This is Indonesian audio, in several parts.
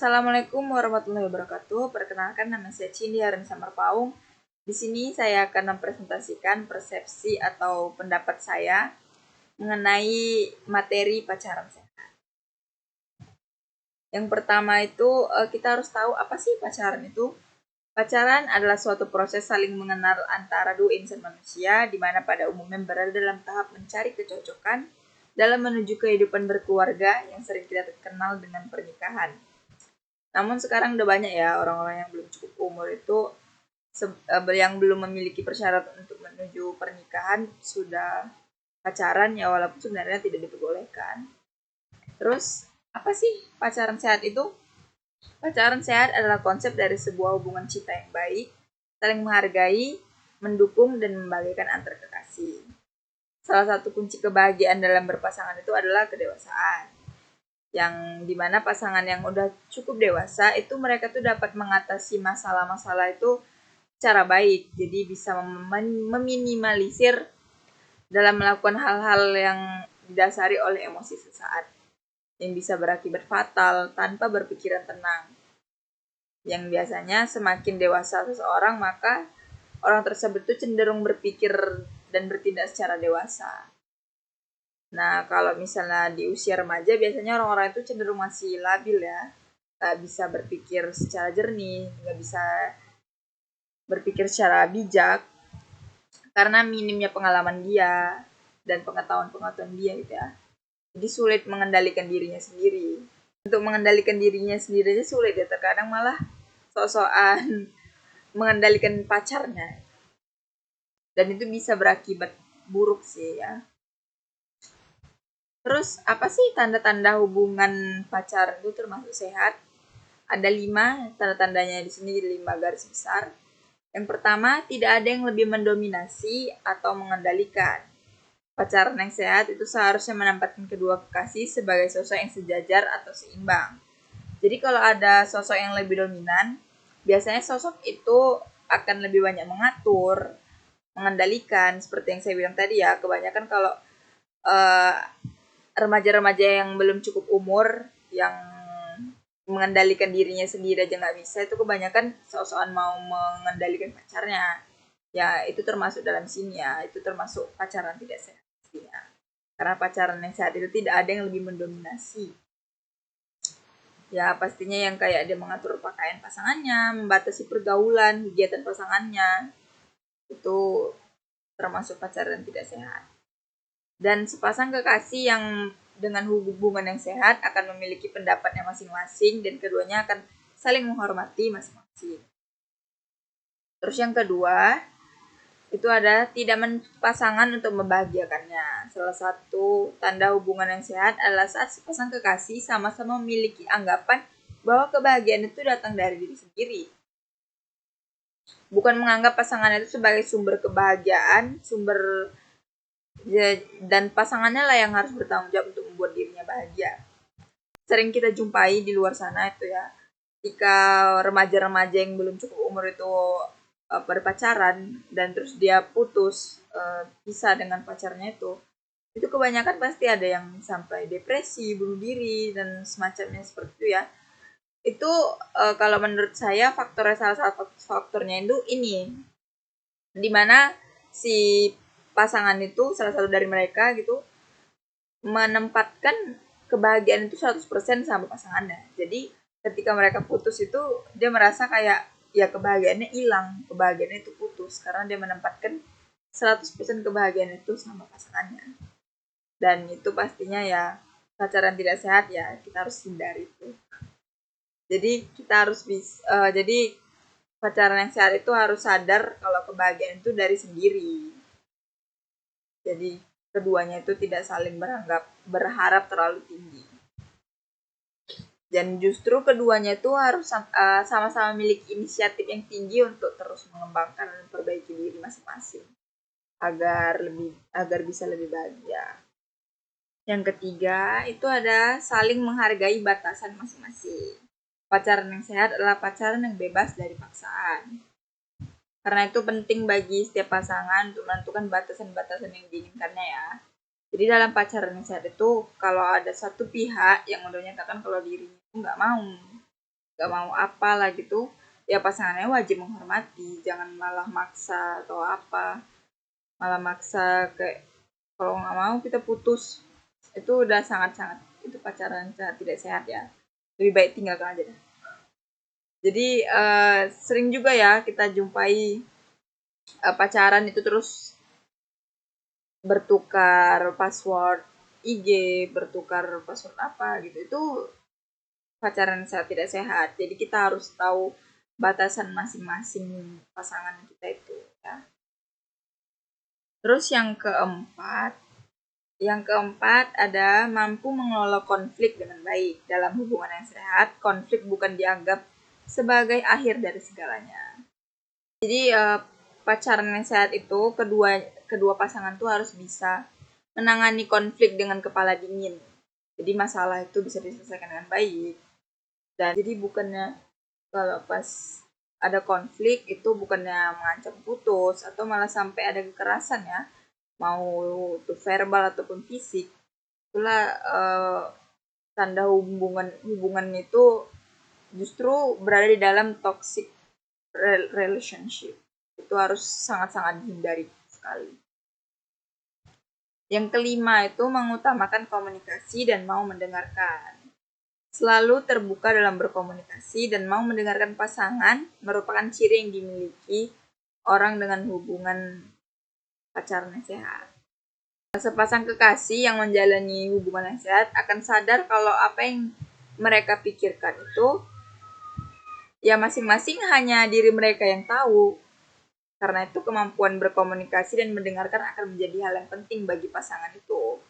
Assalamualaikum warahmatullahi wabarakatuh. Perkenalkan, nama saya Cindy Harin Samarpaung. Di sini saya akan mempresentasikan persepsi atau pendapat saya mengenai materi pacaran sehat. Yang pertama itu kita harus tahu apa sih pacaran itu. Pacaran adalah suatu proses saling mengenal antara dua insan manusia, di mana pada umumnya berada dalam tahap mencari kecocokan dalam menuju kehidupan berkeluarga yang sering kita kenal dengan pernikahan. Namun sekarang udah banyak ya orang-orang yang belum cukup umur itu yang belum memiliki persyaratan untuk menuju pernikahan sudah pacaran ya, walaupun sebenarnya tidak diperbolehkan. Terus apa sih pacaran sehat itu? Pacaran sehat adalah konsep dari sebuah hubungan cinta yang baik, saling menghargai, mendukung, dan membagikan antar kekasih. Salah satu kunci kebahagiaan dalam berpasangan itu adalah kedewasaan. Yang dimana pasangan yang udah cukup dewasa itu mereka tuh dapat mengatasi masalah-masalah itu secara baik. Jadi bisa meminimalisir dalam melakukan hal-hal yang didasari oleh emosi sesaat yang bisa berakibat fatal tanpa berpikiran tenang. Yang biasanya semakin dewasa seseorang, maka orang tersebut tuh cenderung berpikir dan bertindak secara dewasa. Nah, kalau misalnya di usia remaja, biasanya orang-orang itu cenderung masih labil ya. Nggak bisa berpikir secara jernih, nggak bisa berpikir secara bijak, karena minimnya pengalaman dia dan pengetahuan-pengetahuan dia gitu ya. Jadi sulit mengendalikan dirinya sendiri. Untuk mengendalikan dirinya sendiri aja sulit ya, terkadang malah sok-sokan mengendalikan pacarnya. Dan itu bisa berakibat buruk sih ya. Terus apa sih tanda-tanda hubungan pacaran itu termasuk sehat? Ada 5 tanda-tandanya di sini, 5 garis besar. Yang pertama, tidak ada yang lebih mendominasi atau mengendalikan. Pacaran yang sehat itu seharusnya menempatkan kedua kekasih sebagai sosok yang sejajar atau seimbang. Jadi kalau ada sosok yang lebih dominan, biasanya sosok itu akan lebih banyak mengatur, mengendalikan, seperti yang saya bilang tadi ya. Kebanyakan kalau remaja-remaja yang belum cukup umur, yang mengendalikan dirinya sendiri aja nggak bisa, itu kebanyakan sok-sokan mau mengendalikan pacarnya. Ya itu termasuk dalam sini ya, itu termasuk pacaran tidak sehat pastinya. Karena pacaran yang sehat itu tidak ada yang lebih mendominasi. Ya pastinya yang kayak dia mengatur pakaian pasangannya, membatasi pergaulan, kegiatan pasangannya, itu termasuk pacaran tidak sehat. Dan sepasang kekasih yang dengan hubungan yang sehat akan memiliki pendapatnya masing-masing dan keduanya akan saling menghormati masing-masing. Terus yang kedua, itu ada tidak pasangan untuk membahagiakannya. Salah satu tanda hubungan yang sehat adalah saat sepasang kekasih sama-sama memiliki anggapan bahwa kebahagiaan itu datang dari diri sendiri. Bukan menganggap pasangan itu sebagai sumber kebahagiaan, dan pasangannya lah yang harus bertanggung jawab untuk membuat dirinya bahagia. Sering kita jumpai di luar sana itu ya, ketika remaja-remaja yang belum cukup umur itu berpacaran dan terus dia putus, pisah dengan pacarnya itu kebanyakan pasti ada yang sampai depresi, bunuh diri dan semacamnya seperti itu ya. Itu kalau menurut saya salah satu faktornya itu ini, dimana si pasangan itu salah satu dari mereka gitu menempatkan kebahagiaan itu 100% sama pasangannya. Jadi ketika mereka putus itu dia merasa kayak ya kebahagiaannya hilang, kebahagiaannya itu putus karena dia menempatkan 100% kebahagiaan itu sama pasangannya. Dan itu pastinya ya pacaran tidak sehat ya, kita harus hindari itu. Jadi kita harus jadi pacaran yang sehat itu harus sadar kalau kebahagiaan itu dari sendiri. Jadi keduanya itu tidak saling berharap terlalu tinggi. Dan justru keduanya itu harus sama-sama memiliki inisiatif yang tinggi untuk terus mengembangkan dan memperbaiki diri masing-masing agar bisa lebih bahagia. Yang ketiga itu ada saling menghargai batasan masing-masing. Pacaran yang sehat adalah pacaran yang bebas dari paksaan. Karena itu penting bagi setiap pasangan untuk menentukan batasan-batasan yang diinginkannya ya. Jadi dalam pacaran yang sehat itu kalau ada satu pihak yang udah nyatakan kalau dirinya itu nggak mau gak mau apalah gitu, ya pasangannya wajib menghormati, jangan malah maksa atau apa, malah maksa kayak kalau nggak mau kita putus. Itu udah sangat-sangat, itu pacaran sangat tidak sehat ya, lebih baik tinggalkan aja deh. Jadi sering juga ya kita jumpai pacaran itu terus bertukar password IG, bertukar password apa gitu. Itu pacaran sangat tidak sehat. Jadi kita harus tahu batasan masing-masing pasangan kita itu ya. Terus yang keempat ada mampu mengelola konflik dengan baik. Dalam hubungan yang sehat, konflik bukan dianggap sebagai akhir dari segalanya. Jadi pacaran yang sehat itu kedua pasangan tuh harus bisa menangani konflik dengan kepala dingin. Jadi masalah itu bisa diselesaikan dengan baik. Dan jadi bukannya kalau pas ada konflik itu bukannya mengancam putus atau malah sampai ada kekerasan ya, mau itu verbal ataupun fisik. Itulah tanda hubungan itu justru berada di dalam toxic relationship. Itu harus sangat-sangat dihindari sekali. Yang kelima itu mengutamakan komunikasi dan mau mendengarkan. Selalu terbuka dalam berkomunikasi dan mau mendengarkan pasangan merupakan ciri yang dimiliki orang dengan hubungan pacaran yang sehat. Sepasang kekasih yang menjalani hubungan yang sehat akan sadar kalau apa yang mereka pikirkan itu ya masing-masing hanya diri mereka yang tahu. Karena itu kemampuan berkomunikasi dan mendengarkan akan menjadi hal yang penting bagi pasangan itu.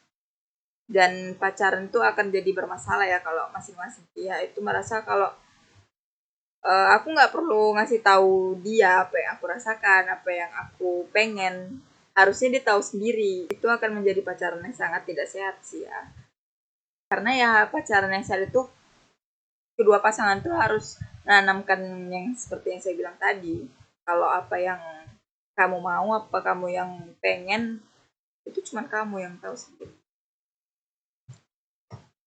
Dan pacaran itu akan jadi bermasalah ya kalau masing-masing pihak itu merasa kalau aku nggak perlu ngasih tahu dia apa yang aku rasakan, apa yang aku pengen. Harusnya dia tahu sendiri. Itu akan menjadi pacaran yang sangat tidak sehat sih ya. Karena ya pacaran yang sehat itu kedua pasangan tuh harus menanamkan yang seperti yang saya bilang tadi. Kalau apa yang kamu mau, apa kamu yang pengen, itu cuma kamu yang tahu sendiri.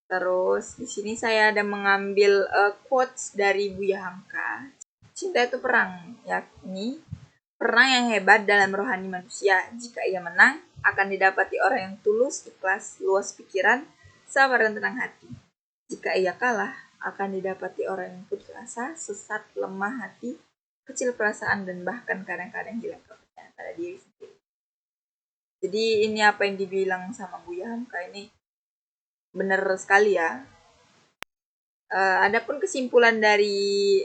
Terus di sini saya ada mengambil quotes dari Buya Hamka. Cinta itu perang, yakni perang yang hebat dalam rohani manusia. Jika ia menang, akan didapati orang yang tulus, ikhlas, luas pikiran, sabar dan tenang hati. Jika ia kalah, akan didapati orang yang putus asa, sesat, lemah hati, kecil perasaan, dan bahkan kadang-kadang hilang kepercayaan pada diri sendiri. Jadi ini apa yang dibilang sama Buya Hamka ini benar sekali ya. Adapun kesimpulan dari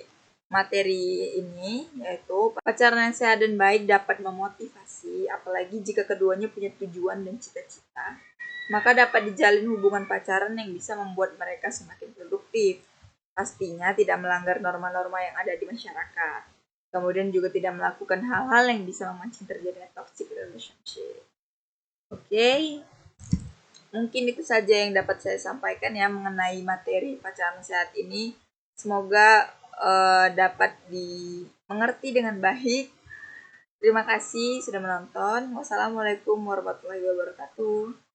materi ini yaitu pacaran yang sehat dan baik dapat memotivasi, apalagi jika keduanya punya tujuan dan cita-cita. Maka dapat dijalin hubungan pacaran yang bisa membuat mereka semakin produktif. Pastinya tidak melanggar norma-norma yang ada di masyarakat. Kemudian juga tidak melakukan hal-hal yang bisa memancing terjadinya toxic relationship. Oke. Mungkin itu saja yang dapat saya sampaikan ya mengenai materi pacaran sehat ini. Semoga dapat dimengerti dengan baik. Terima kasih sudah menonton. Wassalamualaikum warahmatullahi wabarakatuh.